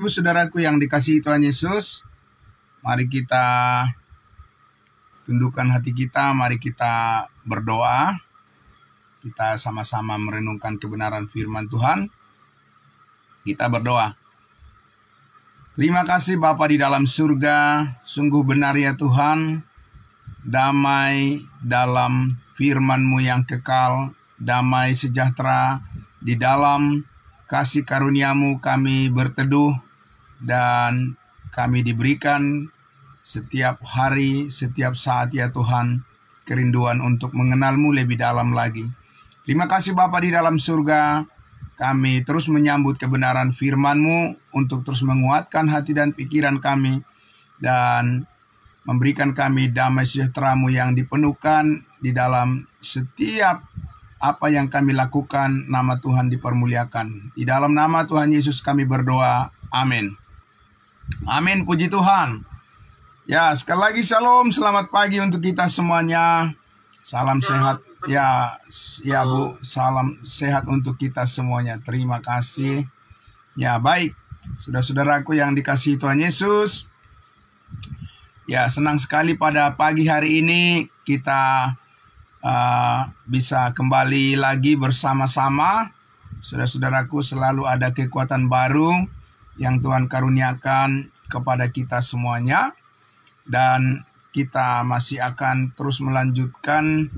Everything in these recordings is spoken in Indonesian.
Ibu saudaraku yang dikasihi Tuhan Yesus, mari kita tundukkan hati kita, mari kita berdoa. Kita sama-sama merenungkan kebenaran firman Tuhan. Kita berdoa. Terima kasih Bapa di dalam surga, sungguh benar ya Tuhan, damai dalam firman-Mu yang kekal, damai sejahtera di dalam kasih karunia-Mu kami berteduh, dan kami diberikan setiap hari, setiap saat ya Tuhan, kerinduan untuk mengenal-Mu lebih dalam lagi. Terima kasih Bapa di dalam surga, kami terus menyambut kebenaran firman-Mu untuk terus menguatkan hati dan pikiran kami, dan memberikan kami damai sejahtera-Mu yang dipenuhkan di dalam setiap apa yang kami lakukan. Nama Tuhan dipermuliakan. Di dalam nama Tuhan Yesus kami berdoa. Amin. Amin, puji Tuhan. Ya, sekali lagi shalom, selamat pagi untuk kita semuanya. Salam sehat. Ya Bu, salam sehat untuk kita semuanya. Terima kasih. Ya, baik. Saudara-saudaraku yang dikasihi Tuhan Yesus. Ya, senang sekali pada pagi hari ini kita bisa kembali lagi bersama-sama. Saudara-saudaraku, selalu ada kekuatan baru yang Tuhan karuniakan kepada kita semuanya. Dan kita masih akan terus melanjutkan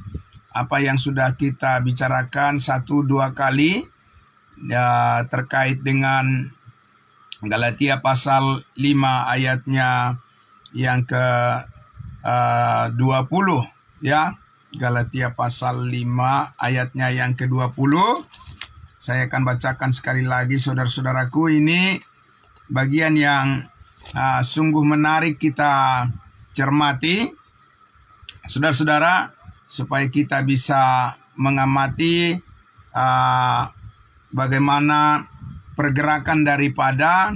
apa yang sudah kita bicarakan 1-2 kali ya, terkait dengan Galatia pasal 5 ayatnya yang ke 20 ya. Galatia pasal 5 ayatnya yang ke-20. Saya akan bacakan sekali lagi saudara-saudaraku. Ini bagian yang sungguh menarik kita cermati, saudara-saudara, supaya kita bisa mengamati bagaimana pergerakan daripada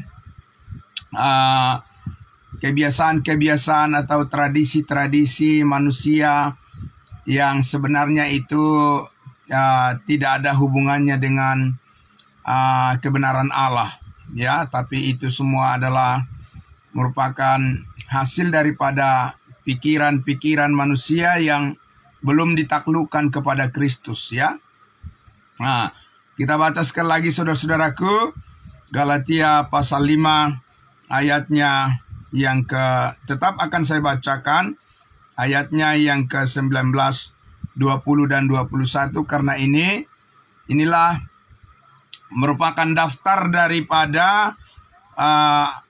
kebiasaan-kebiasaan atau tradisi-tradisi manusia yang sebenarnya itu tidak ada hubungannya dengan kebenaran Allah, ya, tapi itu semua adalah merupakan hasil daripada pikiran-pikiran manusia yang belum ditaklukkan kepada Kristus, ya. Nah, kita baca sekali lagi saudara-saudaraku, Galatia pasal 5 ayatnya yang tetap akan saya bacakan ayatnya yang ke-19, 20 dan 21, karena inilah merupakan daftar daripada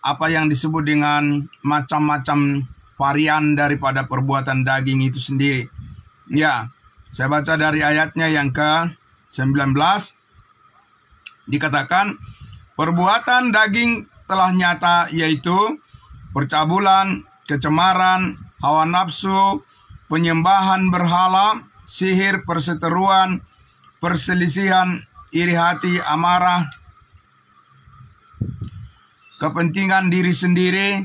apa yang disebut dengan macam-macam varian daripada perbuatan daging itu sendiri. Ya, saya baca dari ayatnya yang ke-19. Dikatakan, perbuatan daging telah nyata, yaitu percabulan, kecemaran, hawa nafsu, penyembahan berhala, sihir, perseteruan, perselisihan, iri hati, amarah, kepentingan diri sendiri,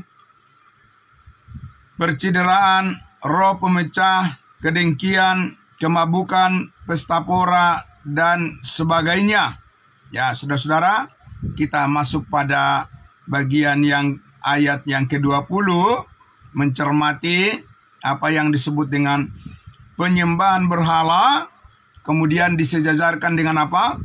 percideraan, roh pemecah, kedengkian, kemabukan, pesta pora, dan sebagainya. Ya, saudara-saudara, kita masuk pada bagian yang ayat yang ke-20, mencermati apa yang disebut dengan penyembahan berhala, kemudian disejajarkan dengan apa?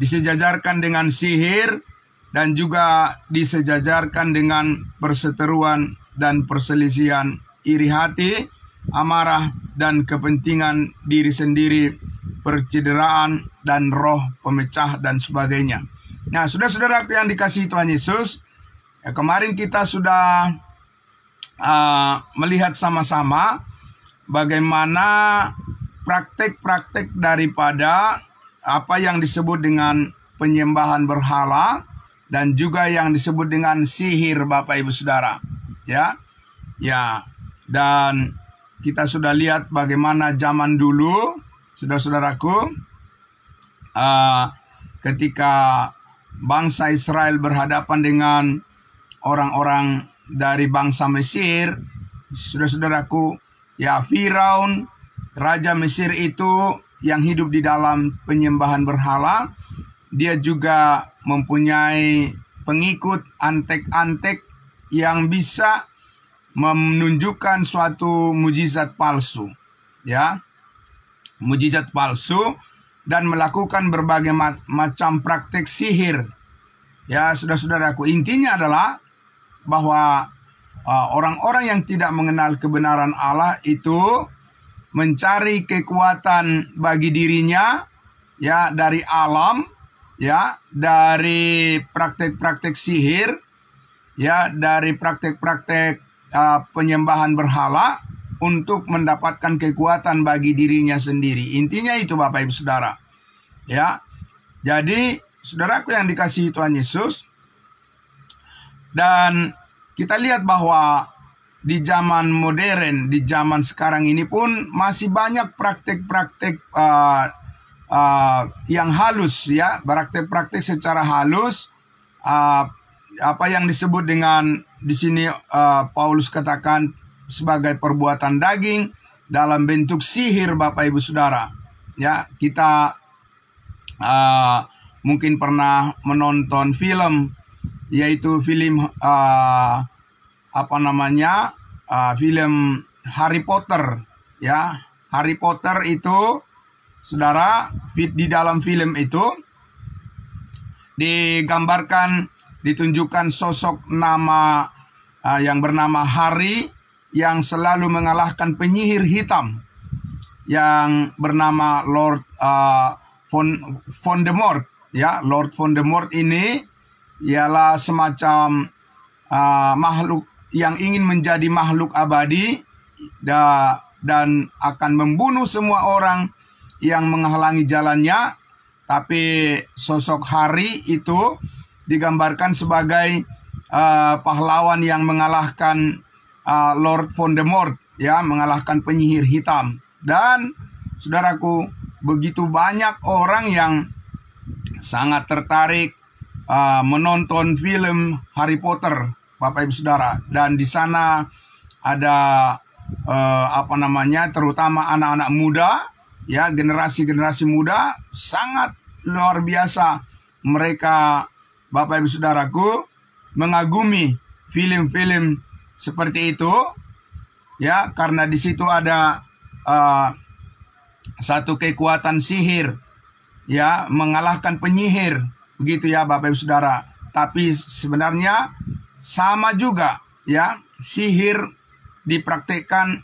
Disejajarkan dengan sihir, dan juga disejajarkan dengan perseteruan dan perselisihan, iri hati, amarah, dan kepentingan diri sendiri, percideraan, dan roh pemecah, dan sebagainya. Nah, saudara-saudara yang dikasihi Tuhan Yesus, ya, kemarin kita sudah melihat sama-sama bagaimana praktek-praktek daripada apa yang disebut dengan penyembahan berhala dan juga yang disebut dengan sihir, Bapak Ibu Saudara. Ya, dan kita sudah lihat bagaimana zaman dulu, saudara-saudaraku, ketika bangsa Israel berhadapan dengan orang-orang dari bangsa Mesir, saudara-saudaraku, ya, Firaun, raja Mesir itu yang hidup di dalam penyembahan berhala, dia juga mempunyai pengikut antek-antek yang bisa menunjukkan suatu mujizat palsu, ya, mujizat palsu, dan melakukan berbagai macam praktek sihir. Ya, saudara-saudaraku, intinya adalah bahwa orang-orang yang tidak mengenal kebenaran Allah itu mencari kekuatan bagi dirinya, ya, dari alam, ya, dari praktek-praktek sihir, ya, dari praktek-praktek penyembahan berhala untuk mendapatkan kekuatan bagi dirinya sendiri. Intinya itu, Bapak Ibu Saudara. Ya. Jadi, saudaraku yang dikasihi Tuhan Yesus, dan kita lihat bahwa di zaman modern, di zaman sekarang ini pun masih banyak praktek-praktek yang halus, ya, praktek-praktek secara halus, apa yang disebut dengan di sini Paulus katakan sebagai perbuatan daging dalam bentuk sihir, Bapak Ibu Saudara. Ya, kita mungkin pernah menonton film, yaitu film film Harry Potter, ya. Harry Potter itu, saudara, di dalam film itu ditunjukkan sosok yang bernama Harry yang selalu mengalahkan penyihir hitam yang bernama Lord Voldemort, ya. Lord Voldemort ini ialah semacam makhluk yang ingin menjadi makhluk abadi dan akan membunuh semua orang yang menghalangi jalannya. Tapi sosok Harry itu digambarkan sebagai pahlawan yang mengalahkan Lord Voldemort, ya, mengalahkan penyihir hitam. Dan saudaraku, begitu banyak orang yang sangat tertarik menonton film Harry Potter, Bapak Ibu Saudara. Dan di sana ada terutama anak-anak muda, ya, generasi muda sangat luar biasa. Mereka, Bapak Ibu Saudaraku, mengagumi film-film seperti itu, ya, karena di situ ada satu kekuatan sihir, ya, mengalahkan penyihir, begitu ya, Bapak Ibu Saudara. Tapi sebenarnya sama juga, ya, sihir dipraktikkan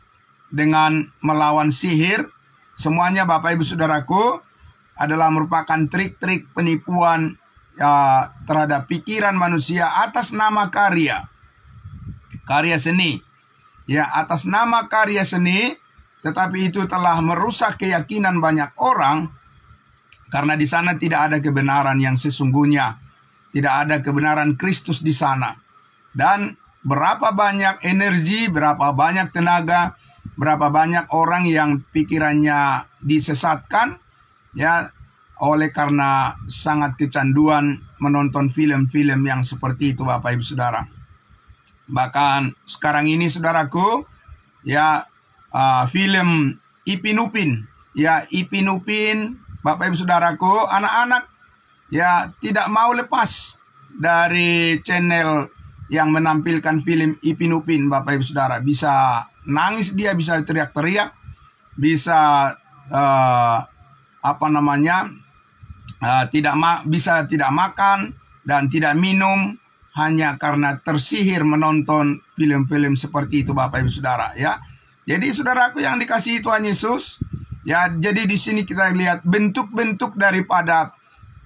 dengan melawan sihir. Semuanya, Bapak Ibu Saudaraku, adalah merupakan trik-trik penipuan terhadap pikiran manusia atas nama karya seni, ya, atas nama karya seni. Tetapi itu telah merusak keyakinan banyak orang, karena di sana tidak ada kebenaran yang sesungguhnya, tidak ada kebenaran Kristus di sana. Dan berapa banyak energi, berapa banyak tenaga, berapa banyak orang yang pikirannya disesatkan, ya, oleh karena sangat kecanduan menonton film-film yang seperti itu, Bapak Ibu Saudara. Bahkan sekarang ini, saudaraku, ya, film Ipin Upin, ya, Ipin Upin, Bapak Ibu Saudaraku, anak-anak, ya, tidak mau lepas dari channel yang menampilkan film Ipin Upin, Bapak Ibu Saudara. Bisa nangis dia, bisa teriak-teriak, bisa tidak makan dan tidak minum hanya karena tersihir menonton film-film seperti itu, Bapak Ibu Saudara, ya. Jadi saudaraku yang dikasihi Tuhan Yesus, ya, jadi di sini kita lihat bentuk-bentuk daripada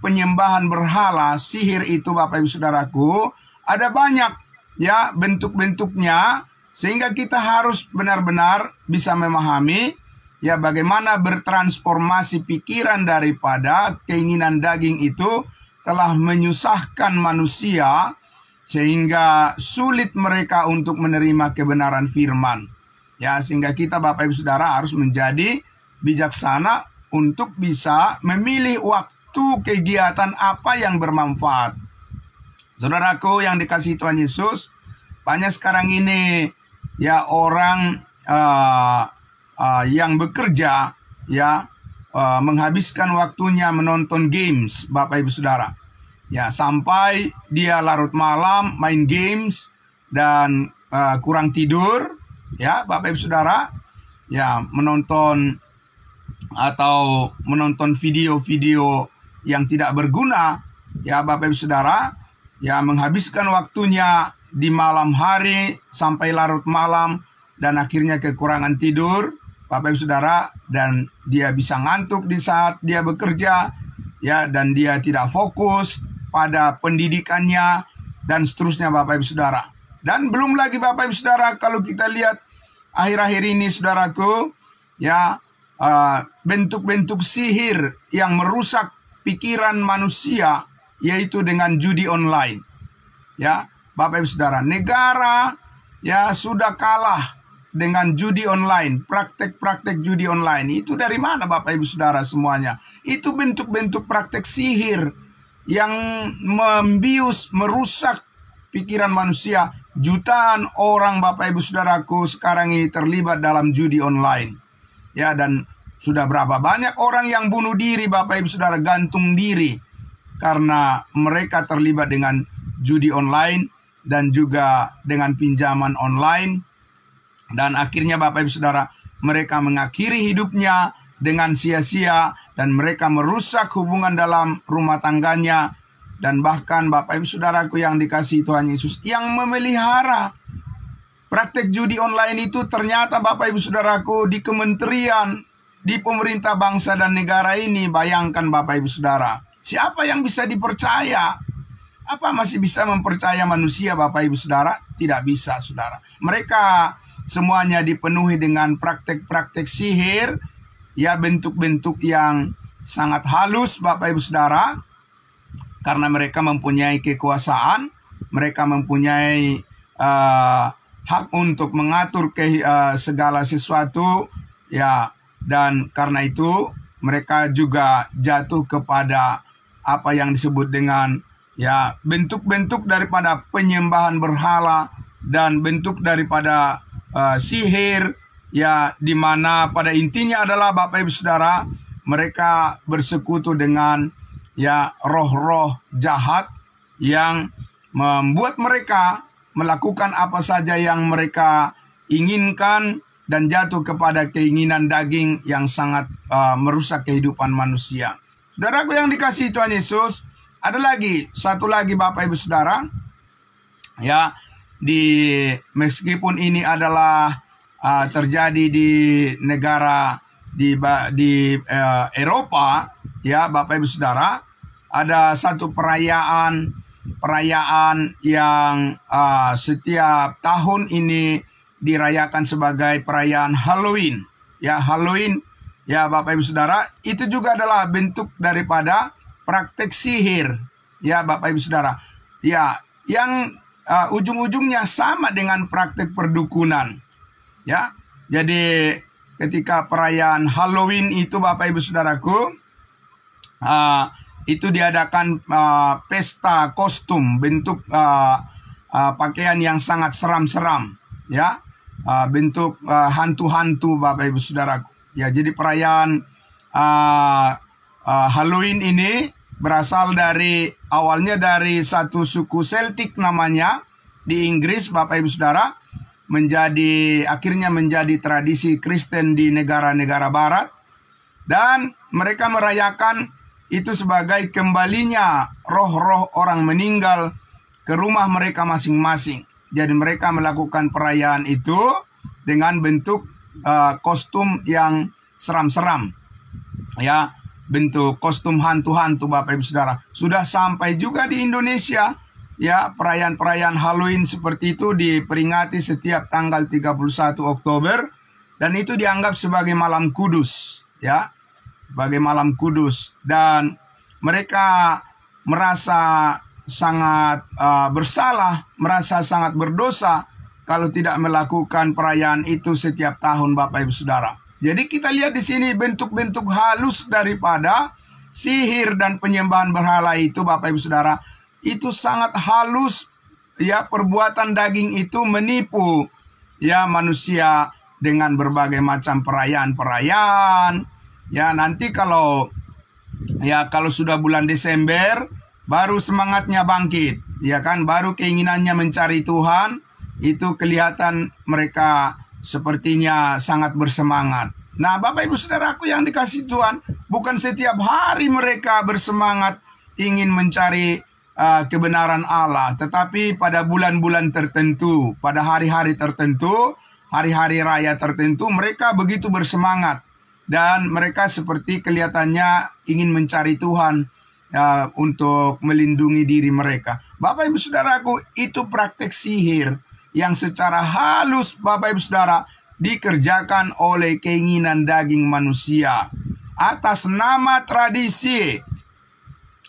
penyembahan berhala, sihir itu, Bapak Ibu Saudaraku, ada banyak, ya, bentuk-bentuknya, sehingga kita harus benar-benar bisa memahami, ya, bagaimana bertransformasi pikiran daripada keinginan daging itu telah menyusahkan manusia sehingga sulit mereka untuk menerima kebenaran firman. Ya, sehingga kita, Bapak Ibu Saudara, harus menjadi bijaksana untuk bisa memilih waktu kegiatan apa yang bermanfaat. Saudaraku yang dikasihi Tuhan Yesus, banyak sekarang ini, ya, orang yang bekerja, ya, menghabiskan waktunya menonton games, Bapak Ibu Saudara. Ya, sampai dia larut malam main games dan kurang tidur, ya Bapak Ibu Saudara, ya menonton atau menonton video-video yang tidak berguna, ya Bapak Ibu Saudara, ya menghabiskan waktunya di malam hari sampai larut malam dan akhirnya kekurangan tidur, Bapak Ibu Saudara, dan dia bisa ngantuk di saat dia bekerja, ya, dan dia tidak fokus pada pendidikannya dan seterusnya Bapak Ibu Saudara. Dan belum lagi Bapak Ibu Saudara, kalau kita lihat akhir-akhir ini saudaraku, ya bentuk-bentuk sihir yang merusak pikiran manusia, yaitu dengan judi online. Ya, Bapak Ibu Saudara, negara ya sudah kalah dengan judi online, praktek-praktek judi online. Itu dari mana Bapak Ibu Saudara semuanya? Itu bentuk-bentuk praktek sihir yang membius, merusak pikiran manusia. Jutaan orang Bapak Ibu Saudaraku sekarang ini terlibat dalam judi online. Ya, dan sudah berapa banyak orang yang bunuh diri Bapak Ibu Saudara, gantung diri karena mereka terlibat dengan judi online dan juga dengan pinjaman online. Dan akhirnya Bapak Ibu Saudara, mereka mengakhiri hidupnya dengan sia-sia dan mereka merusak hubungan dalam rumah tangganya. Dan bahkan Bapak Ibu Saudaraku yang dikasihi Tuhan Yesus, yang memelihara praktek judi online itu ternyata Bapak Ibu Saudaraku di kementerian, di pemerintah bangsa dan negara ini. Bayangkan Bapak Ibu Saudara, siapa yang bisa dipercaya? Apa masih bisa mempercaya manusia Bapak Ibu Saudara? Tidak bisa Saudara. Mereka semuanya dipenuhi dengan praktek-praktek sihir, ya bentuk-bentuk yang sangat halus Bapak Ibu Saudara. Karena mereka mempunyai kekuasaan, mereka mempunyai hak untuk mengatur segala sesuatu, ya, dan karena itu mereka juga jatuh kepada apa yang disebut dengan ya bentuk-bentuk daripada penyembahan berhala dan bentuk daripada sihir, ya, di mana pada intinya adalah Bapak Ibu Saudara, mereka bersekutu dengan ya roh-roh jahat yang membuat mereka melakukan apa saja yang mereka inginkan dan jatuh kepada keinginan daging yang sangat merusak kehidupan manusia. Saudaraku yang dikasihi Tuhan Yesus, ada lagi satu lagi Bapak Ibu Saudara, ya, meskipun ini adalah terjadi di negara di Eropa, ya Bapak Ibu Saudara, ada satu perayaan yang setiap tahun ini dirayakan sebagai perayaan Halloween. Ya, Halloween, ya Bapak Ibu Saudara, itu juga adalah bentuk daripada praktek sihir. Ya Bapak Ibu Saudara, ya, yang ujung-ujungnya sama dengan praktek perdukunan. Ya, jadi ketika perayaan Halloween itu Bapak Ibu Saudaraku, itu diadakan pesta kostum bentuk pakaian yang sangat seram-seram, ya, bentuk hantu-hantu Bapak Ibu Saudaraku. Ya, jadi perayaan Halloween ini berasal awalnya dari satu suku Celtic namanya di Inggris Bapak Ibu Saudara, akhirnya menjadi tradisi Kristen di negara-negara barat, dan mereka merayakan itu sebagai kembalinya roh-roh orang meninggal ke rumah mereka masing-masing. Jadi mereka melakukan perayaan itu dengan bentuk kostum yang seram-seram, ya, bentuk kostum hantu-hantu Bapak Ibu Saudara. Sudah sampai juga di Indonesia, ya, perayaan-perayaan Halloween seperti itu diperingati setiap tanggal 31 Oktober dan itu dianggap sebagai malam kudus, ya, sebagai malam kudus, dan mereka merasa sangat bersalah, merasa sangat berdosa kalau tidak melakukan perayaan itu setiap tahun Bapak Ibu Saudara. Jadi kita lihat di sini bentuk-bentuk halus daripada sihir dan penyembahan berhala itu Bapak Ibu Saudara, itu sangat halus, ya, perbuatan daging itu menipu, ya, manusia dengan berbagai macam perayaan-perayaan. Ya, nanti kalau sudah bulan Desember, baru semangatnya bangkit, ya kan? Baru keinginannya mencari Tuhan, itu kelihatan mereka sepertinya sangat bersemangat. Nah, Bapak Ibu Saudaraku yang dikasihi Tuhan, bukan setiap hari mereka bersemangat ingin mencari kebenaran Allah, tetapi pada bulan-bulan tertentu, pada hari-hari tertentu, hari-hari raya tertentu, mereka begitu bersemangat. Dan mereka seperti kelihatannya ingin mencari Tuhan untuk melindungi diri mereka. Bapak Ibu Saudaraku, itu praktek sihir yang secara halus, Bapak Ibu Saudara, dikerjakan oleh keinginan daging manusia atas nama tradisi,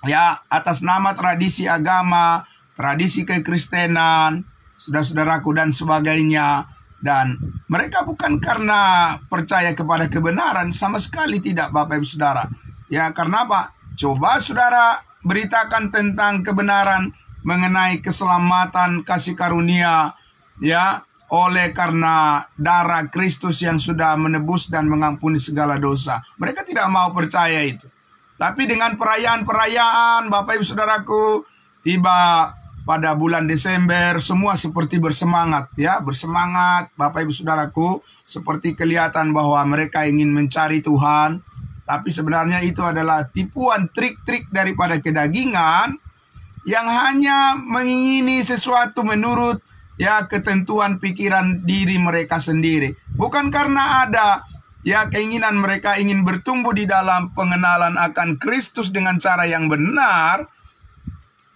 ya, atas nama tradisi agama, tradisi kekristenan, saudara-saudaraku, dan sebagainya. Dan mereka bukan karena percaya kepada kebenaran, sama sekali tidak, Bapak Ibu Saudara. Ya, karena apa? Coba saudara beritakan tentang kebenaran mengenai keselamatan kasih karunia, ya, oleh karena darah Kristus yang sudah menebus dan mengampuni segala dosa. Mereka tidak mau percaya itu. Tapi dengan perayaan-perayaan, Bapak Ibu Saudaraku, tiba pada bulan Desember, semua seperti bersemangat, ya, bersemangat, Bapak Ibu Saudaraku, seperti kelihatan bahwa mereka ingin mencari Tuhan. Tapi sebenarnya itu adalah tipuan, trik-trik daripada kedagingan yang hanya mengingini sesuatu menurut, ya, ketentuan pikiran diri mereka sendiri. Bukan karena ada, ya, keinginan mereka ingin bertumbuh di dalam pengenalan akan Kristus dengan cara yang benar,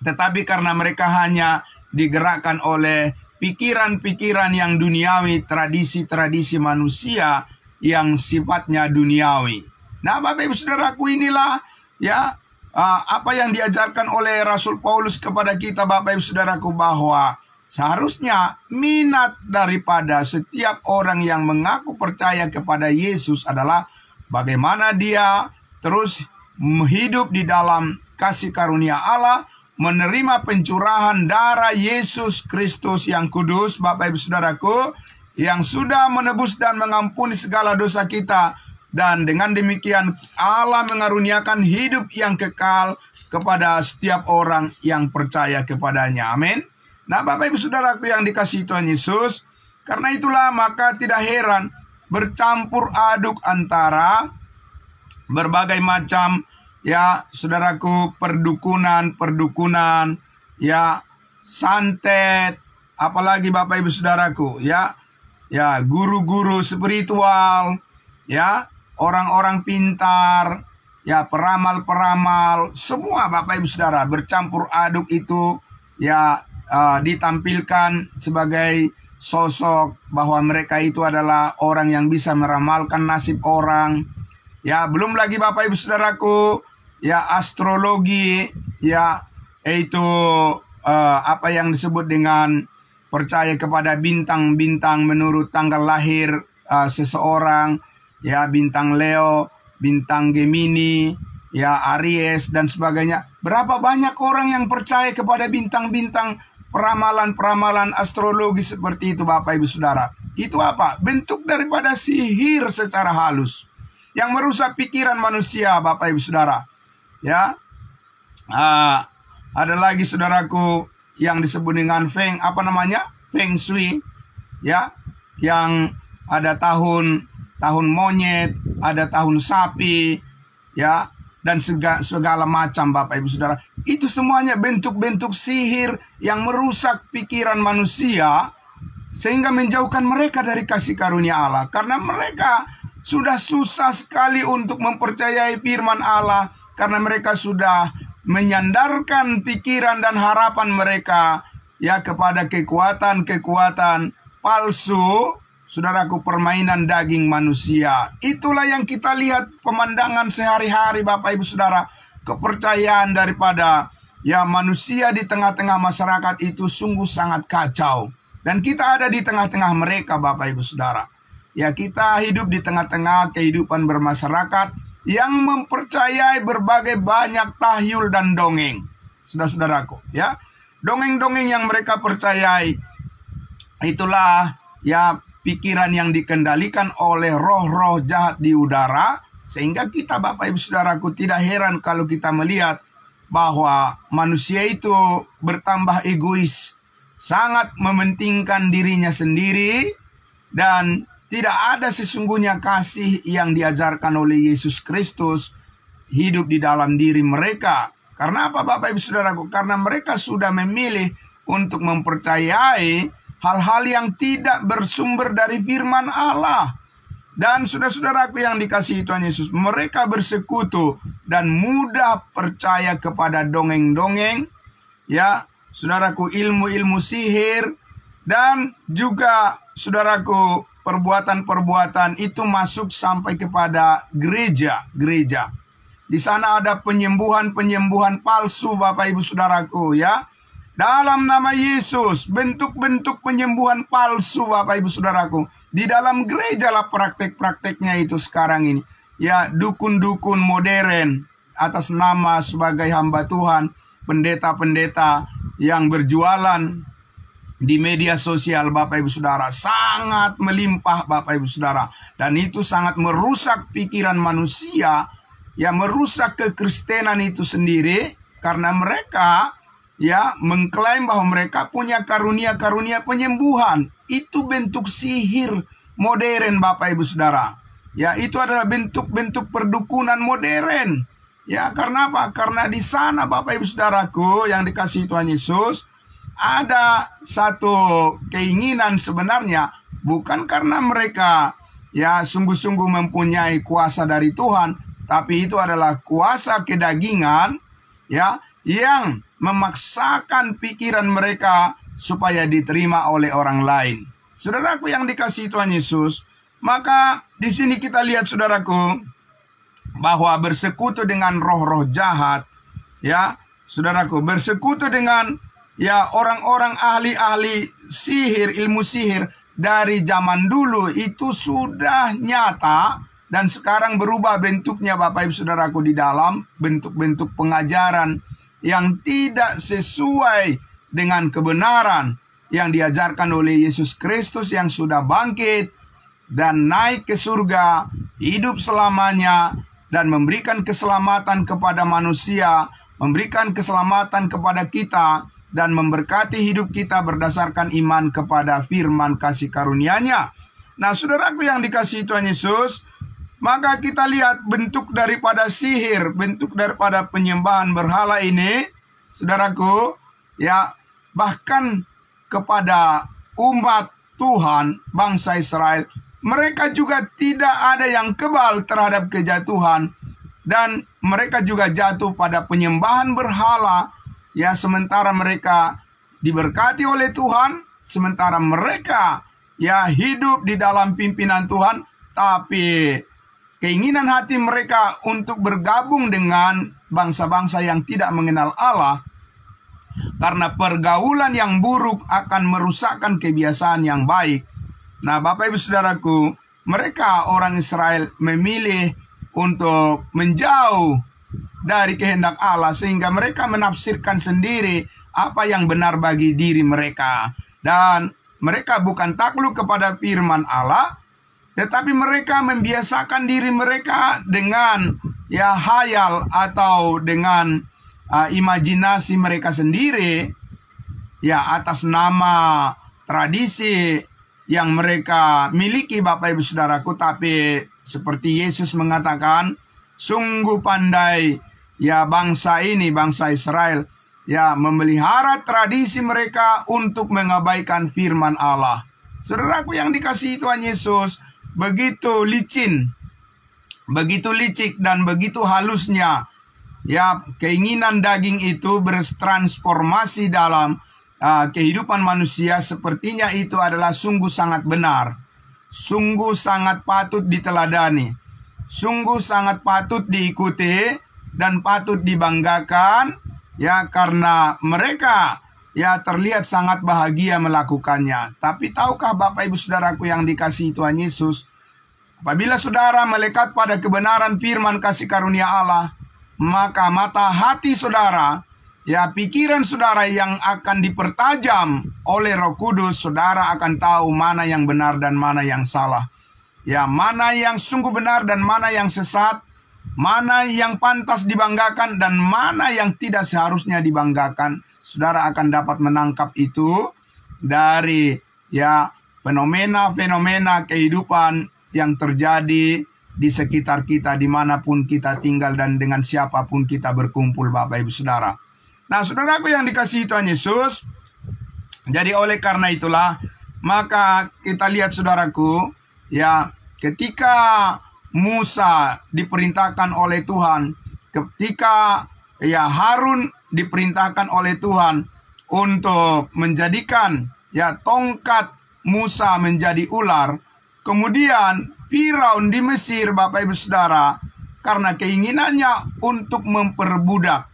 tetapi karena mereka hanya digerakkan oleh pikiran-pikiran yang duniawi, tradisi-tradisi manusia yang sifatnya duniawi. Nah, Bapak Ibu Saudaraku, inilah, ya, apa yang diajarkan oleh Rasul Paulus kepada kita, Bapak Ibu Saudaraku, bahwa seharusnya minat daripada setiap orang yang mengaku percaya kepada Yesus adalah bagaimana dia terus hidup di dalam kasih karunia Allah, menerima pencurahan darah Yesus Kristus yang kudus, Bapak Ibu Saudaraku, yang sudah menebus dan mengampuni segala dosa kita. Dan dengan demikian Allah mengaruniakan hidup yang kekal kepada setiap orang yang percaya kepadanya. Amin. Nah, Bapak Ibu Saudaraku yang dikasihi Tuhan Yesus, karena itulah maka tidak heran bercampur aduk antara berbagai macam, ya, saudaraku, perdukunan, ya, santet, apalagi Bapak Ibu Saudaraku, ya, guru-guru spiritual, ya, orang-orang pintar, ya, peramal-peramal, semua Bapak Ibu Saudara bercampur aduk itu, ya, ditampilkan sebagai sosok bahwa mereka itu adalah orang yang bisa meramalkan nasib orang. Ya, belum lagi Bapak Ibu Saudaraku, ya, astrologi, ya, yaitu apa yang disebut dengan percaya kepada bintang-bintang menurut tanggal lahir seseorang, ya, bintang Leo, bintang Gemini, ya, Aries, dan sebagainya. Berapa banyak orang yang percaya kepada bintang-bintang, peramalan-peramalan astrologi seperti itu, Bapak Ibu Saudara. Itu apa? Bentuk daripada sihir secara halus yang merusak pikiran manusia, Bapak Ibu Saudara. Ya, ada lagi saudaraku yang disebut dengan Feng Shui, ya, yang ada tahun monyet, ada tahun sapi, ya, dan segala macam, Bapak Ibu Saudara. Itu semuanya bentuk-bentuk sihir yang merusak pikiran manusia sehingga menjauhkan mereka dari kasih karunia Allah. Karena mereka sudah susah sekali untuk mempercayai firman Allah, karena mereka sudah menyandarkan pikiran dan harapan mereka, ya, kepada kekuatan-kekuatan palsu, saudaraku, permainan daging manusia. Itulah yang kita lihat pemandangan sehari-hari, Bapak Ibu Saudara. Kepercayaan daripada, ya, manusia di tengah-tengah masyarakat itu sungguh sangat kacau. Dan kita ada di tengah-tengah mereka, Bapak Ibu Saudara. Ya, kita hidup di tengah-tengah kehidupan bermasyarakat yang mempercayai berbagai banyak tahyul dan dongeng. Saudara-saudaraku, ya. Dongeng-dongeng yang mereka percayai itulah, ya, pikiran yang dikendalikan oleh roh-roh jahat di udara, sehingga kita, Bapak Ibu Saudaraku, tidak heran kalau kita melihat bahwa manusia itu bertambah egois, sangat mementingkan dirinya sendiri, dan tidak ada sesungguhnya kasih yang diajarkan oleh Yesus Kristus hidup di dalam diri mereka. Karena apa, Bapak Ibu Saudaraku? Karena mereka sudah memilih untuk mempercayai hal-hal yang tidak bersumber dari firman Allah. Dan saudara-saudaraku yang dikasihi Tuhan Yesus, mereka bersekutu dan mudah percaya kepada dongeng-dongeng, ya, saudaraku, ilmu-ilmu sihir, dan juga saudaraku, perbuatan-perbuatan itu masuk sampai kepada gereja-gereja. Di sana ada penyembuhan-penyembuhan palsu, Bapak Ibu Saudaraku, ya. Dalam nama Yesus, bentuk-bentuk penyembuhan palsu, Bapak Ibu Saudaraku. Di dalam gereja lah praktek-prakteknya itu sekarang ini. Ya, dukun-dukun modern atas nama sebagai hamba Tuhan, pendeta-pendeta yang berjualan di media sosial, Bapak Ibu Saudara, sangat melimpah, Bapak Ibu Saudara. Dan itu sangat merusak pikiran manusia, ya, merusak kekristenan itu sendiri, karena mereka ya mengklaim bahwa mereka punya karunia-karunia penyembuhan. Itu bentuk sihir modern, Bapak Ibu Saudara. Ya, itu adalah bentuk-bentuk perdukunan modern. Ya, karena apa? Karena di sana, Bapak Ibu Saudaraku yang dikasihi Tuhan Yesus, ada satu keinginan sebenarnya, bukan karena mereka ya sungguh-sungguh mempunyai kuasa dari Tuhan, tapi itu adalah kuasa kedagingan, ya, yang memaksakan pikiran mereka supaya diterima oleh orang lain. Saudaraku yang dikasihi Tuhan Yesus, maka di sini kita lihat, saudaraku, bahwa bersekutu dengan roh-roh jahat, ya, saudaraku, bersekutu dengan ya orang-orang ahli-ahli sihir, ilmu sihir dari zaman dulu itu sudah nyata, dan sekarang berubah bentuknya, Bapak Ibu Saudaraku, di dalam bentuk-bentuk pengajaran yang tidak sesuai dengan kebenaran yang diajarkan oleh Yesus Kristus yang sudah bangkit dan naik ke surga, hidup selamanya, dan memberikan keselamatan kepada manusia, memberikan keselamatan kepada kita, dan memberkati hidup kita berdasarkan iman kepada firman kasih karunia-Nya. Nah, saudaraku yang dikasihi Tuhan Yesus, maka kita lihat bentuk daripada sihir, bentuk daripada penyembahan berhala ini, saudaraku, ya, bahkan kepada umat Tuhan, bangsa Israel, mereka juga tidak ada yang kebal terhadap kejatuhan, dan mereka juga jatuh pada penyembahan berhala, ya, sementara mereka diberkati oleh Tuhan, sementara mereka ya hidup di dalam pimpinan Tuhan, tapi keinginan hati mereka untuk bergabung dengan bangsa-bangsa yang tidak mengenal Allah, karena pergaulan yang buruk akan merusakkan kebiasaan yang baik. Nah, Bapak Ibu Saudaraku, mereka orang Israel memilih untuk menjauh dari kehendak Allah, sehingga mereka menafsirkan sendiri apa yang benar bagi diri mereka. Dan mereka bukan takluk kepada firman Allah, tetapi mereka membiasakan diri mereka dengan ya hayal atau dengan imajinasi mereka sendiri, ya, atas nama tradisi yang mereka miliki, Bapak Ibu Saudaraku. Tapi seperti Yesus mengatakan, sungguh pandai ya bangsa ini, bangsa Israel, ya, memelihara tradisi mereka untuk mengabaikan firman Allah. Saudaraku yang dikasihi Tuhan Yesus, begitu licin, begitu licik, dan begitu halusnya ya keinginan daging itu bertransformasi dalam kehidupan manusia. Sepertinya itu adalah sungguh sangat benar, sungguh sangat patut diteladani, sungguh sangat patut diikuti, dan patut dibanggakan, ya, karena mereka ya terlihat sangat bahagia melakukannya. Tapi tahukah Bapak Ibu Saudaraku yang dikasihi Tuhan Yesus, apabila saudara melekat pada kebenaran firman kasih karunia Allah, maka mata hati saudara, ya, pikiran saudara yang akan dipertajam oleh Roh Kudus, saudara akan tahu mana yang benar dan mana yang salah, ya, mana yang sungguh benar dan mana yang sesat, mana yang pantas dibanggakan dan mana yang tidak seharusnya dibanggakan. Saudara akan dapat menangkap itu dari fenomena-fenomena kehidupan yang terjadi di sekitar kita, dimanapun kita tinggal dan dengan siapapun kita berkumpul, Bapak Ibu Saudara. Nah, saudaraku yang dikasihi Tuhan Yesus, jadi oleh karena itulah, maka kita lihat saudaraku, ketika Musa diperintahkan oleh Tuhan, ketika Harun diperintahkan oleh Tuhan untuk menjadikan tongkat Musa menjadi ular, kemudian Firaun di Mesir, Bapak Ibu Saudara, karena keinginannya untuk memperbudak.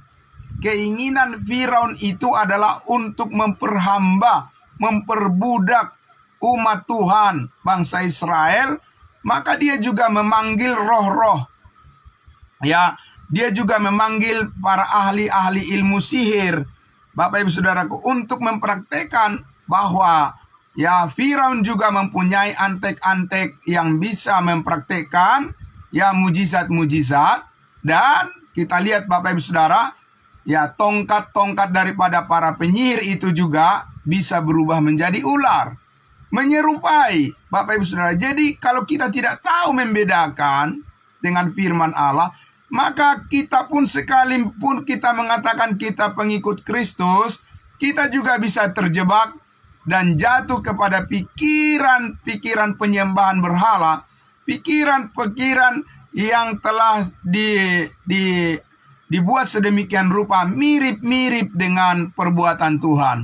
Keinginan Firaun itu adalah untuk memperbudak umat Tuhan, bangsa Israel. Maka dia juga memanggil roh-roh. Dia juga memanggil para ahli-ahli ilmu sihir, Bapak Ibu Saudaraku, untuk mempraktekkan bahwa Firaun juga mempunyai antek-antek yang bisa mempraktekkan mujizat-mujizat. Dan kita lihat Bapak Ibu Saudara, tongkat-tongkat daripada para penyihir itu juga bisa berubah menjadi ular, menyerupai Bapak Ibu Saudara. Jadi kalau kita tidak tahu membedakan dengan firman Allah, maka kita pun sekalipun kita mengatakan kita pengikut Kristus, kita juga bisa terjebak dan jatuh kepada pikiran-pikiran penyembahan berhala, pikiran-pikiran yang telah dibuat sedemikian rupa mirip-mirip dengan perbuatan Tuhan.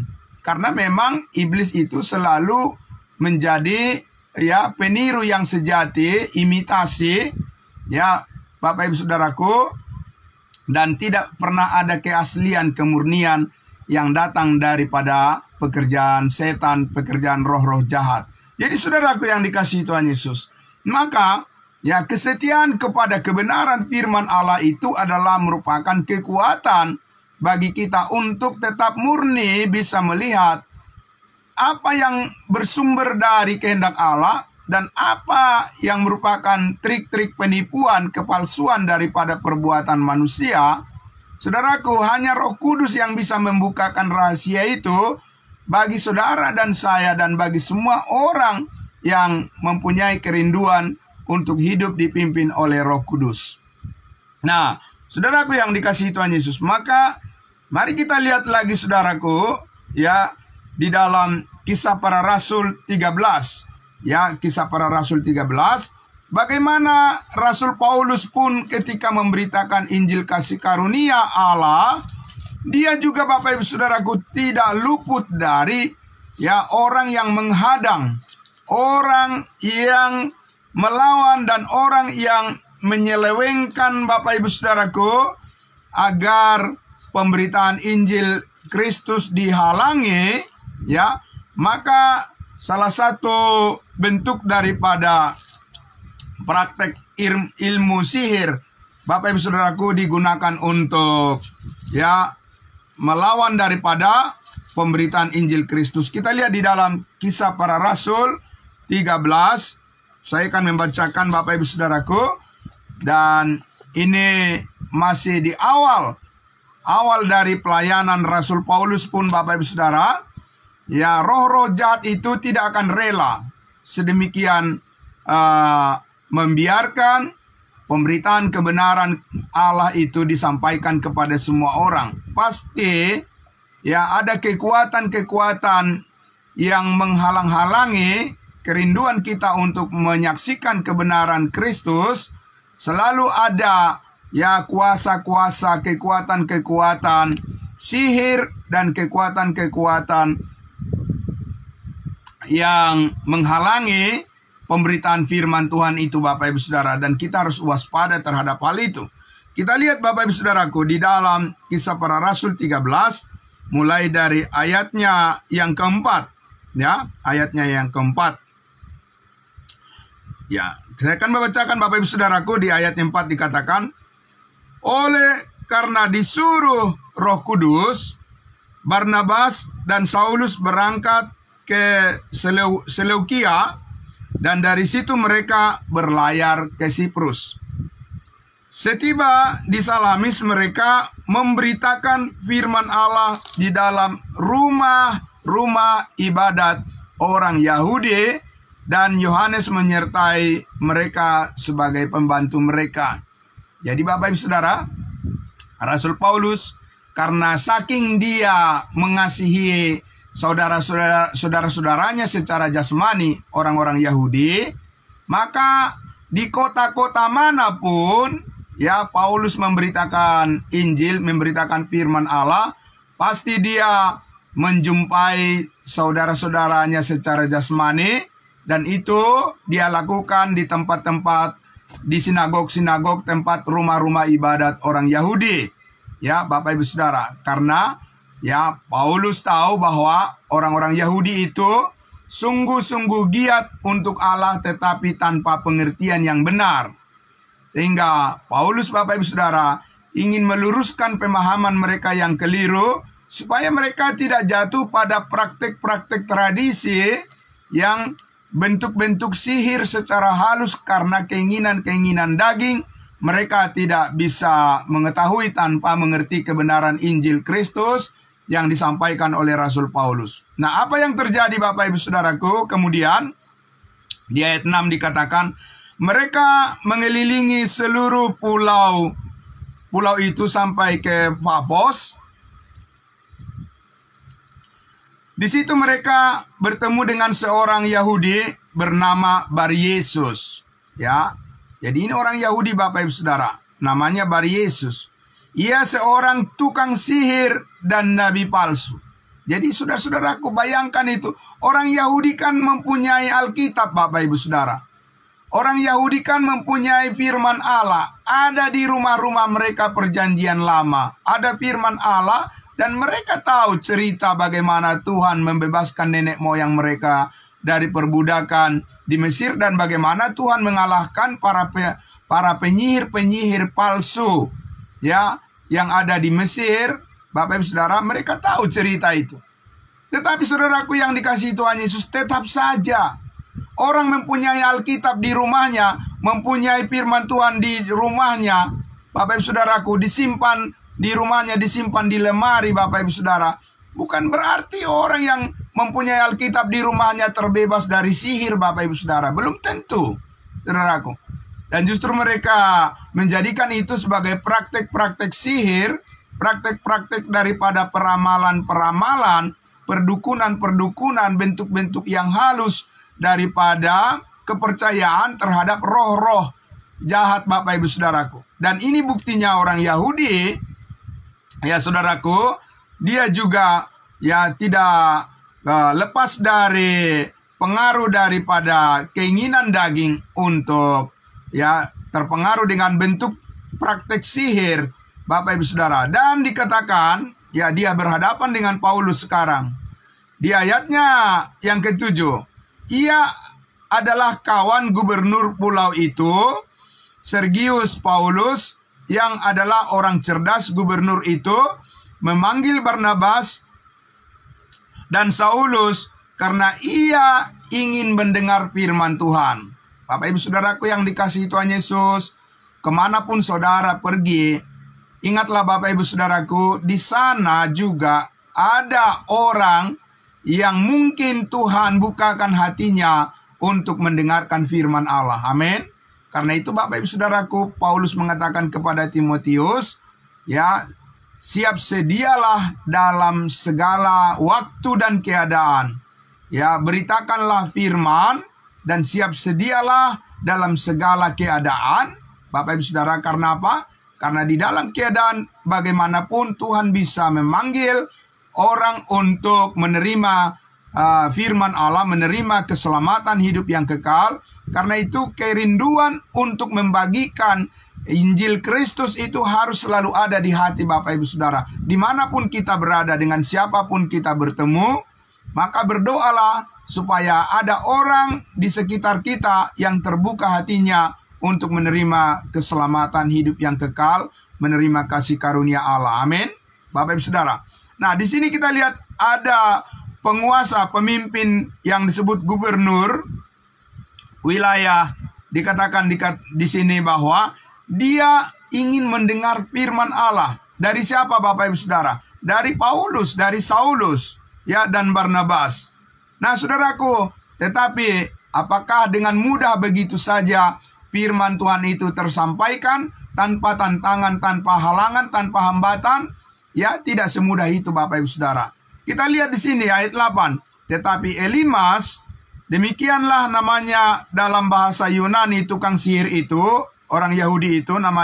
Karena memang iblis itu selalu menjadi peniru yang sejati, imitasi Bapak Ibu Saudaraku, dan tidak pernah ada keaslian, kemurnian yang datang daripada pekerjaan setan, pekerjaan roh-roh jahat. Jadi saudaraku yang dikasihi Tuhan Yesus, maka kesetiaan kepada kebenaran firman Allah itu adalah merupakan kekuatan bagi kita untuk tetap murni bisa melihat apa yang bersumber dari kehendak Allah dan apa yang merupakan trik-trik penipuan, kepalsuan daripada perbuatan manusia. Saudaraku, hanya Roh Kudus yang bisa membukakan rahasia itu bagi saudara dan saya dan bagi semua orang yang mempunyai kerinduan untuk hidup dipimpin oleh Roh Kudus. Nah, saudaraku yang dikasihi Tuhan Yesus, maka mari kita lihat lagi saudaraku, di dalam Kisah Para Rasul 13. Kisah Para Rasul 13. Bagaimana Rasul Paulus pun ketika memberitakan Injil kasih karunia Allah, dia juga Bapak Ibu Saudaraku tidak luput dari orang yang menghadang, orang yang melawan dan orang yang menyelewengkan Bapak Ibu Saudaraku agar pemberitaan Injil Kristus dihalangi. Maka salah satu bentuk daripada praktek ilmu sihir, Bapak Ibu Saudaraku, digunakan untuk melawan daripada pemberitaan Injil Kristus. Kita lihat di dalam Kisah Para Rasul 13. Saya akan membacakan Bapak Ibu Saudaraku, dan ini masih di awal dari pelayanan Rasul Paulus pun Bapak Ibu Saudara. Roh-roh jahat itu tidak akan rela sedemikian membiarkan pemberitaan kebenaran Allah itu disampaikan kepada semua orang. Pasti ada kekuatan-kekuatan yang menghalang-halangi kerinduan kita untuk menyaksikan kebenaran Kristus. Selalu ada kuasa-kuasa, kekuatan-kekuatan sihir dan kekuatan-kekuatan yang menghalangi pemberitaan firman Tuhan itu Bapak Ibu Saudara, dan kita harus waspada terhadap hal itu. Kita lihat Bapak Ibu Saudaraku di dalam Kisah Para Rasul 13, mulai dari ayatnya yang keempat. Ayatnya yang keempat. Saya akan membacakan Bapak Ibu Saudaraku. Di ayat 4 dikatakan, oleh karena disuruh Roh Kudus, Barnabas dan Saulus berangkat ke Seleukia, dan dari situ mereka berlayar ke Siprus. Setiba di Salamis, mereka memberitakan firman Allah di dalam rumah-rumah ibadat orang Yahudi, dan Yohanes menyertai mereka sebagai pembantu mereka. Jadi Bapak Ibu Saudara, Rasul Paulus karena saking dia mengasihi saudara-saudaranya secara jasmani, orang-orang Yahudi, maka di kota-kota manapun ya Paulus memberitakan Injil, memberitakan firman Allah, pasti dia menjumpai saudara-saudaranya secara jasmani, dan itu dia lakukan di tempat-tempat, di sinagog-sinagog, tempat rumah-rumah ibadat orang Yahudi. Ya Bapak Ibu Saudara, karena ya Paulus tahu bahwa orang-orang Yahudi itu sungguh-sungguh giat untuk Allah tetapi tanpa pengertian yang benar. Sehingga Paulus Bapak Ibu Saudara ingin meluruskan pemahaman mereka yang keliru, supaya mereka tidak jatuh pada praktek-praktek tradisi yang bentuk-bentuk sihir secara halus karena keinginan-keinginan daging. Mereka tidak bisa mengetahui tanpa mengerti kebenaran Injil Kristus yang disampaikan oleh Rasul Paulus. Nah, apa yang terjadi Bapak Ibu Saudaraku? Kemudian di ayat 6 dikatakan, mereka mengelilingi seluruh pulau itu sampai ke Pafos. Di situ mereka bertemu dengan seorang Yahudi bernama Baryesus. Ya, jadi ini orang Yahudi Bapak Ibu Saudara, namanya Baryesus. Ia seorang tukang sihir dan nabi palsu. Jadi saudara-saudaraku, bayangkan itu. Orang Yahudi kan mempunyai Alkitab Bapak Ibu Saudara. Orang Yahudi kan mempunyai firman Allah. Ada di rumah-rumah mereka perjanjian lama. Ada firman Allah. Dan mereka tahu cerita bagaimana Tuhan membebaskan nenek moyang mereka dari perbudakan di Mesir, dan bagaimana Tuhan mengalahkan para penyihir-penyihir palsu ya yang ada di Mesir. Bapak Ibu Saudara, mereka tahu cerita itu. Tetapi saudaraku yang dikasihi Tuhan Yesus, tetap saja orang mempunyai Alkitab di rumahnya, mempunyai firman Tuhan di rumahnya, Bapak Ibu Saudaraku, disimpan di rumahnya, disimpan di lemari Bapak Ibu Saudara, bukan berarti orang yang mempunyai Alkitab di rumahnya terbebas dari sihir Bapak Ibu Saudara. Belum tentu, saudaraku. Dan justru mereka menjadikan itu sebagai praktek-praktek sihir, praktek-praktek daripada peramalan-peramalan, perdukunan-perdukunan, bentuk-bentuk yang halus daripada kepercayaan terhadap roh-roh jahat Bapak Ibu Saudaraku. Dan ini buktinya orang Yahudi, ya saudaraku, dia juga ya tidak lepas dari pengaruh daripada keinginan daging untuk ya terpengaruh dengan bentuk praktek sihir Bapak Ibu Saudara. Dan dikatakan ya dia berhadapan dengan Paulus sekarang. Di ayatnya yang ke-7, ia adalah kawan gubernur pulau itu, Sergius Paulus, yang adalah orang cerdas. Gubernur itu memanggil Barnabas dan Saulus karena ia ingin mendengar firman Tuhan. Bapak Ibu Saudaraku yang dikasihi Tuhan Yesus, kemanapun saudara pergi, ingatlah Bapak Ibu Saudaraku, di sana juga ada orang yang mungkin Tuhan bukakan hatinya untuk mendengarkan firman Allah. Amin. Karena itu Bapak Ibu Saudaraku, Paulus mengatakan kepada Timotius, ya, siap sedialah dalam segala waktu dan keadaan. Ya, beritakanlah firman dan siap sedialah dalam segala keadaan. Bapak Ibu Saudara, karena apa? Karena di dalam keadaan bagaimanapun Tuhan bisa memanggil orang untuk menerima firman Allah, menerima keselamatan hidup yang kekal. Karena itu kerinduan untuk membagikan Injil Kristus itu harus selalu ada di hati Bapak Ibu Saudara. Dimanapun kita berada, dengan siapapun kita bertemu, maka berdoalah supaya ada orang di sekitar kita yang terbuka hatinya untuk menerima keselamatan hidup yang kekal, menerima kasih karunia Allah. Amin. Bapak Ibu Saudara. Nah, di sini kita lihat ada penguasa, pemimpin yang disebut gubernur wilayah. Dikatakan di sini bahwa dia ingin mendengar firman Allah. Dari siapa Bapak Ibu Saudara? Dari Paulus, dari Saulus, ya, dan Barnabas. Nah, saudaraku, tetapi apakah dengan mudah begitu saja firman Tuhan itu tersampaikan tanpa tantangan, tanpa halangan, tanpa hambatan? Ya, tidak semudah itu Bapak Ibu Saudara. Kita lihat di sini ayat 8. Tetapi Elimas, demikianlah namanya dalam bahasa Yunani tukang sihir itu, orang Yahudi itu nama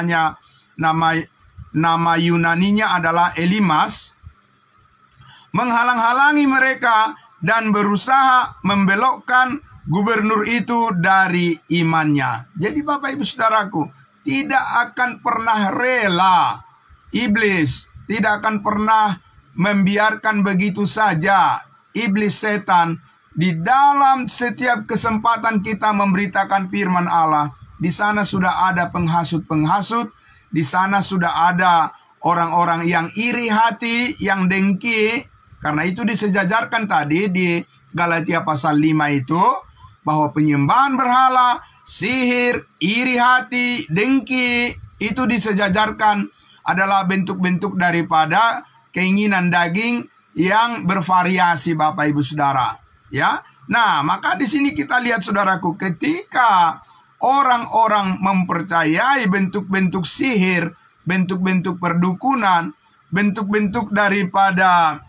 Yunaninya adalah Elimas, menghalang-halangi mereka dan berusaha membelokkan gubernur itu dari imannya. Jadi Bapak Ibu Saudaraku, tidak akan pernah rela, iblis tidak akan pernah membiarkan begitu saja iblis setan di dalam setiap kesempatan kita memberitakan firman Allah. Di sana sudah ada penghasut-penghasut, di sana sudah ada orang-orang yang iri hati, yang dengki. Karena itu disejajarkan tadi di Galatia pasal 5 itu, bahwa penyembahan berhala, sihir, iri hati, dengki, itu disejajarkan adalah bentuk-bentuk daripada keinginan daging yang bervariasi Bapak Ibu Saudara. Ya, nah maka di sini kita lihat saudaraku, ketika orang-orang mempercayai bentuk-bentuk sihir, bentuk-bentuk perdukunan, bentuk-bentuk daripada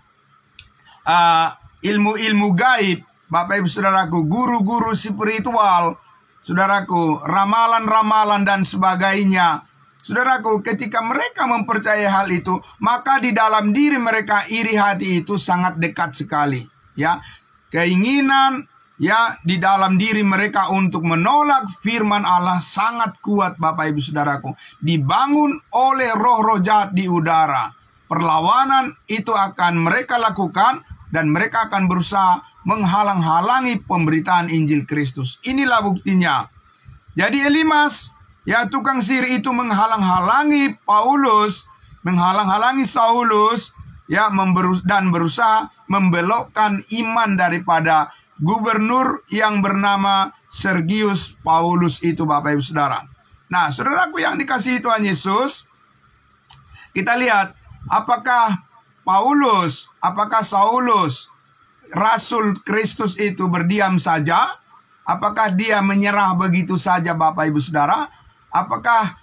ilmu-ilmu gaib, Bapak Ibu Saudaraku, guru-guru spiritual, saudaraku, ramalan-ramalan dan sebagainya. Saudaraku, ketika mereka mempercayai hal itu, maka di dalam diri mereka iri hati itu sangat dekat sekali. Ya, keinginan ya di dalam diri mereka untuk menolak firman Allah sangat kuat Bapak Ibu Saudaraku. Dibangun oleh roh-roh jahat di udara. Perlawanan itu akan mereka lakukan dan mereka akan berusaha menghalang-halangi pemberitaan Injil Kristus. Inilah buktinya. Jadi Elimas, ya, tukang sihir itu menghalang-halangi Paulus, menghalang-halangi Saulus, ya, dan berusaha membelokkan iman daripada gubernur yang bernama Sergius Paulus itu Bapak Ibu Saudara. Nah, saudaraku yang dikasihi Tuhan Yesus, kita lihat apakah Saulus, Rasul Kristus itu berdiam saja? Apakah dia menyerah begitu saja Bapak Ibu Saudara? Apakah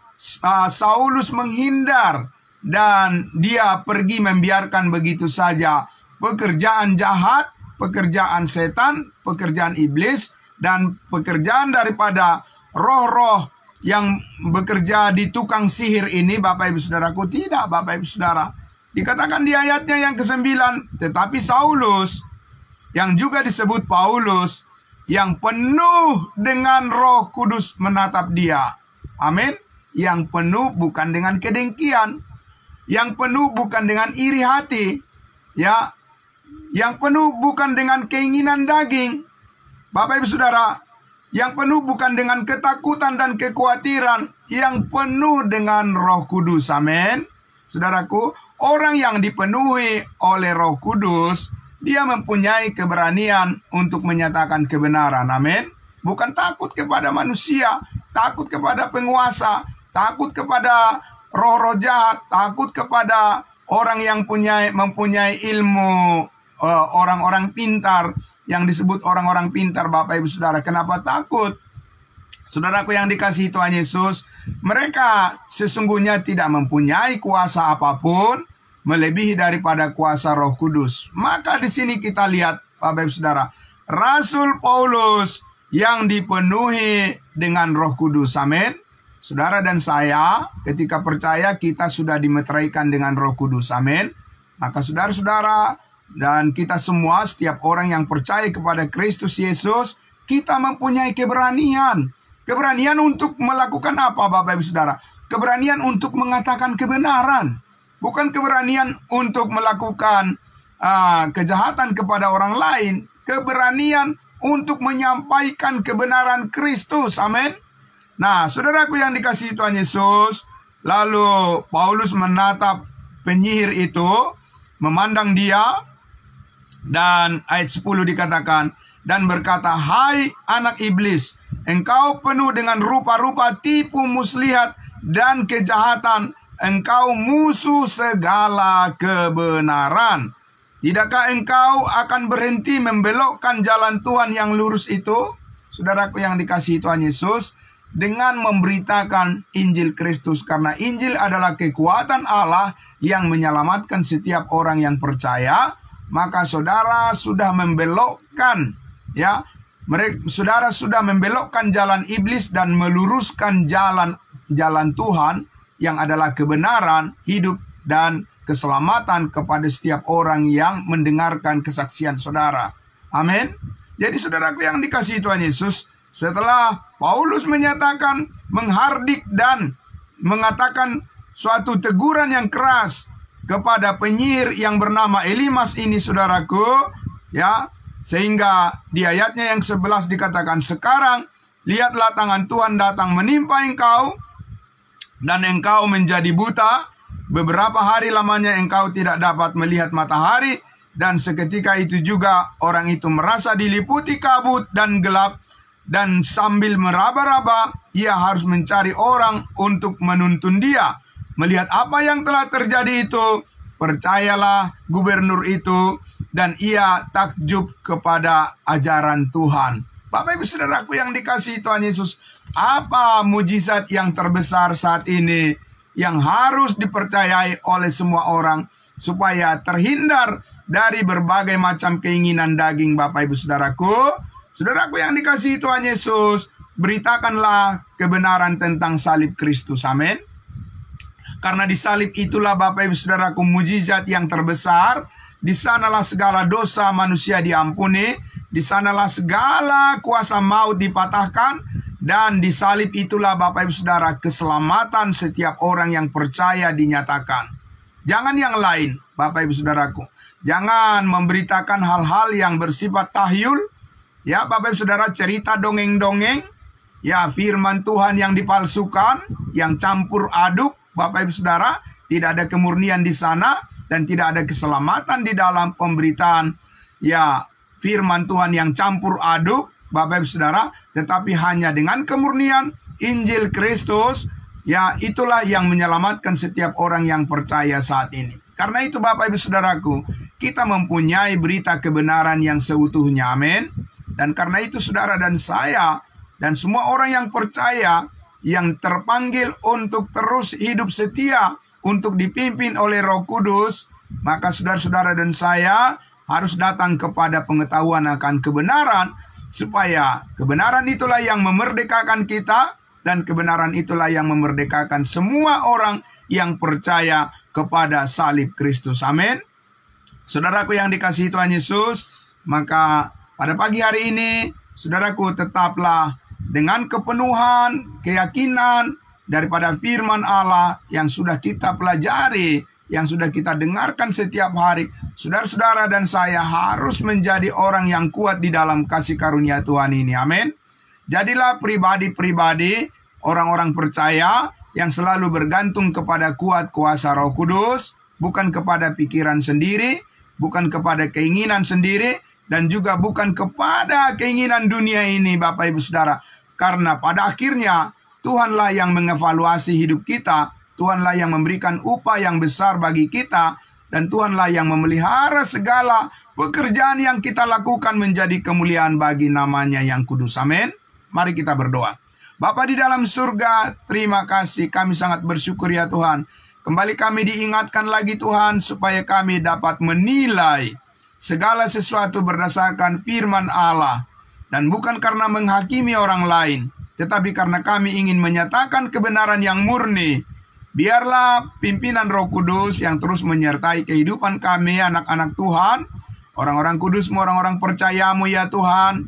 Saulus menghindar dan dia pergi membiarkan begitu saja pekerjaan jahat, pekerjaan setan, pekerjaan iblis, dan pekerjaan daripada roh-roh yang bekerja di tukang sihir ini Bapak Ibu Saudaraku? Tidak Bapak Ibu Saudara. Dikatakan di ayatnya yang ke-9, tetapi Saulus, yang juga disebut Paulus, yang penuh dengan Roh Kudus menatap dia. Amin. Yang penuh bukan dengan kedengkian, yang penuh bukan dengan iri hati, ya, yang penuh bukan dengan keinginan daging. Bapak Ibu Saudara, yang penuh bukan dengan ketakutan dan kekhawatiran, yang penuh dengan Roh Kudus. Amin. Saudaraku, orang yang dipenuhi oleh Roh Kudus, dia mempunyai keberanian untuk menyatakan kebenaran. Amin. Bukan takut kepada manusia, takut kepada penguasa, takut kepada roh-roh jahat, takut kepada orang yang mempunyai ilmu, orang-orang pintar, yang disebut orang-orang pintar Bapak Ibu Saudara. Kenapa takut? Saudaraku yang dikasihi Tuhan Yesus, mereka sesungguhnya tidak mempunyai kuasa apapun melebihi daripada kuasa Roh Kudus. Maka di sini kita lihat Bapak Ibu Saudara, Rasul Paulus yang dipenuhi dengan Roh Kudus. Amin. Saudara dan saya, ketika percaya kita sudah dimeteraikan dengan Roh Kudus. Amin. Maka saudara-saudara dan kita semua, setiap orang yang percaya kepada Kristus Yesus, kita mempunyai keberanian. Keberanian untuk melakukan apa Bapak Ibu Saudara? Keberanian untuk mengatakan kebenaran. Bukan keberanian untuk melakukan kejahatan kepada orang lain. Keberanian untuk menyampaikan kebenaran Kristus. Amin. Nah, saudaraku yang dikasihi Tuhan Yesus, lalu Paulus menatap penyihir itu, memandang dia, dan ayat 10 dikatakan, dan berkata, "Hai anak iblis, engkau penuh dengan rupa-rupa tipu muslihat dan kejahatan. Engkau musuh segala kebenaran. Tidakkah engkau akan berhenti membelokkan jalan Tuhan yang lurus itu? Saudaraku yang dikasihi Tuhan Yesus, dengan memberitakan Injil Kristus, karena Injil adalah kekuatan Allah yang menyelamatkan setiap orang yang percaya, maka saudara sudah membelokkan, ya, saudara sudah membelokkan jalan iblis dan meluruskan jalan Tuhan yang adalah kebenaran, hidup, dan keselamatan kepada setiap orang yang mendengarkan kesaksian saudara. Amin. Jadi saudaraku yang dikasihi Tuhan Yesus, setelah Paulus menyatakan, menghardik dan mengatakan suatu teguran yang keras kepada penyihir yang bernama Elimas ini, saudaraku, ya, sehingga di ayatnya yang 11 dikatakan, sekarang lihatlah tangan Tuhan datang menimpa engkau, dan engkau menjadi buta. Beberapa hari lamanya engkau tidak dapat melihat matahari, dan seketika itu juga orang itu merasa diliputi kabut dan gelap, dan sambil meraba-raba ia harus mencari orang untuk menuntun dia. Melihat apa yang telah terjadi itu, percayalah gubernur itu, dan ia takjub kepada ajaran Tuhan. Bapak Ibu Saudaraku yang dikasihi Tuhan Yesus, apa mujizat yang terbesar saat ini yang harus dipercayai oleh semua orang supaya terhindar dari berbagai macam keinginan daging? Bapak Ibu Saudaraku, saudaraku yang dikasihi Tuhan Yesus, beritakanlah kebenaran tentang salib Kristus. Amin. Karena di salib itulah Bapak Ibu Saudaraku mujizat yang terbesar. Di sanalah segala dosa manusia diampuni, di sanalah segala kuasa maut dipatahkan, dan di salib itulah Bapak Ibu Saudara keselamatan setiap orang yang percaya dinyatakan. Jangan yang lain, Bapak Ibu Saudaraku. Jangan memberitakan hal-hal yang bersifat tahyul, ya Bapak Ibu Saudara, cerita dongeng-dongeng, ya firman Tuhan yang dipalsukan, yang campur aduk. Bapak Ibu Saudara, tidak ada kemurnian di sana, dan tidak ada keselamatan di dalam pemberitaan, ya firman Tuhan yang campur aduk, Bapak Ibu Saudara, tetapi hanya dengan kemurnian Injil Kristus, ya itulah yang menyelamatkan setiap orang yang percaya saat ini. Karena itu Bapak Ibu Saudaraku, kita mempunyai berita kebenaran yang seutuhnya. Amin. Dan karena itu saudara dan saya dan semua orang yang percaya, yang terpanggil untuk terus hidup setia, untuk dipimpin oleh Roh Kudus, maka saudara-saudara dan saya harus datang kepada pengetahuan akan kebenaran, supaya kebenaran itulah yang memerdekakan kita, dan kebenaran itulah yang memerdekakan semua orang yang percaya kepada salib Kristus. Amin. Saudaraku yang dikasihi Tuhan Yesus, maka pada pagi hari ini, saudaraku, tetaplah dengan kepenuhan keyakinan daripada firman Allah yang sudah kita pelajari, yang sudah kita dengarkan setiap hari. Saudara-saudara dan saya harus menjadi orang yang kuat di dalam kasih karunia Tuhan ini. Amin. Jadilah pribadi-pribadi, orang-orang percaya yang selalu bergantung kepada kuat kuasa Roh Kudus, bukan kepada pikiran sendiri, bukan kepada keinginan sendiri, dan juga bukan kepada keinginan dunia ini, Bapak Ibu Saudara. Karena pada akhirnya Tuhanlah yang mengevaluasi hidup kita, Tuhanlah yang memberikan upah yang besar bagi kita, dan Tuhanlah yang memelihara segala pekerjaan yang kita lakukan menjadi kemuliaan bagi namanya yang kudus. Amin. Mari kita berdoa. Bapa di dalam surga, terima kasih, kami sangat bersyukur ya Tuhan. Kembali kami diingatkan lagi Tuhan, supaya kami dapat menilai segala sesuatu berdasarkan firman Allah, dan bukan karena menghakimi orang lain, tetapi karena kami ingin menyatakan kebenaran yang murni. Biarlah pimpinan Roh Kudus yang terus menyertai kehidupan kami, anak-anak Tuhan, orang-orang kudus, orang-orang percayamu ya Tuhan,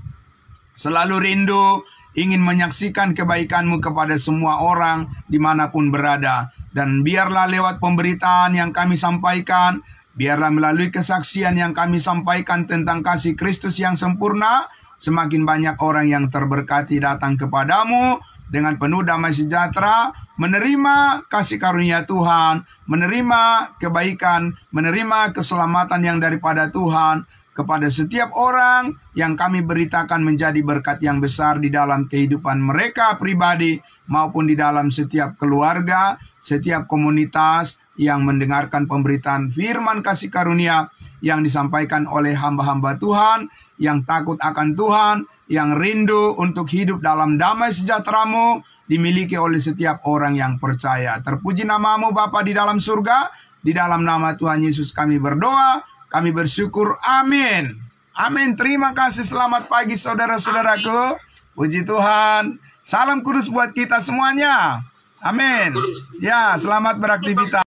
selalu rindu ingin menyaksikan kebaikan-Mu kepada semua orang dimanapun berada. Dan biarlah lewat pemberitaan yang kami sampaikan, biarlah melalui kesaksian yang kami sampaikan tentang kasih Kristus yang sempurna, semakin banyak orang yang terberkati datang kepadamu dengan penuh damai sejahtera, menerima kasih karunia Tuhan, menerima kebaikan, menerima keselamatan yang daripada Tuhan, kepada setiap orang yang kami beritakan menjadi berkat yang besar di dalam kehidupan mereka pribadi maupun di dalam setiap keluarga, setiap komunitas yang mendengarkan pemberitaan firman kasih karunia yang disampaikan oleh hamba-hamba Tuhan, yang takut akan Tuhan, yang rindu untuk hidup dalam damai sejahtera-Mu, dimiliki oleh setiap orang yang percaya. Terpuji nama-Mu Bapa di dalam surga, di dalam nama Tuhan Yesus kami berdoa, kami bersyukur, amin. Amin, terima kasih, selamat pagi saudara-saudaraku, puji Tuhan. Salam kudus buat kita semuanya, amin. Ya, selamat beraktivitas.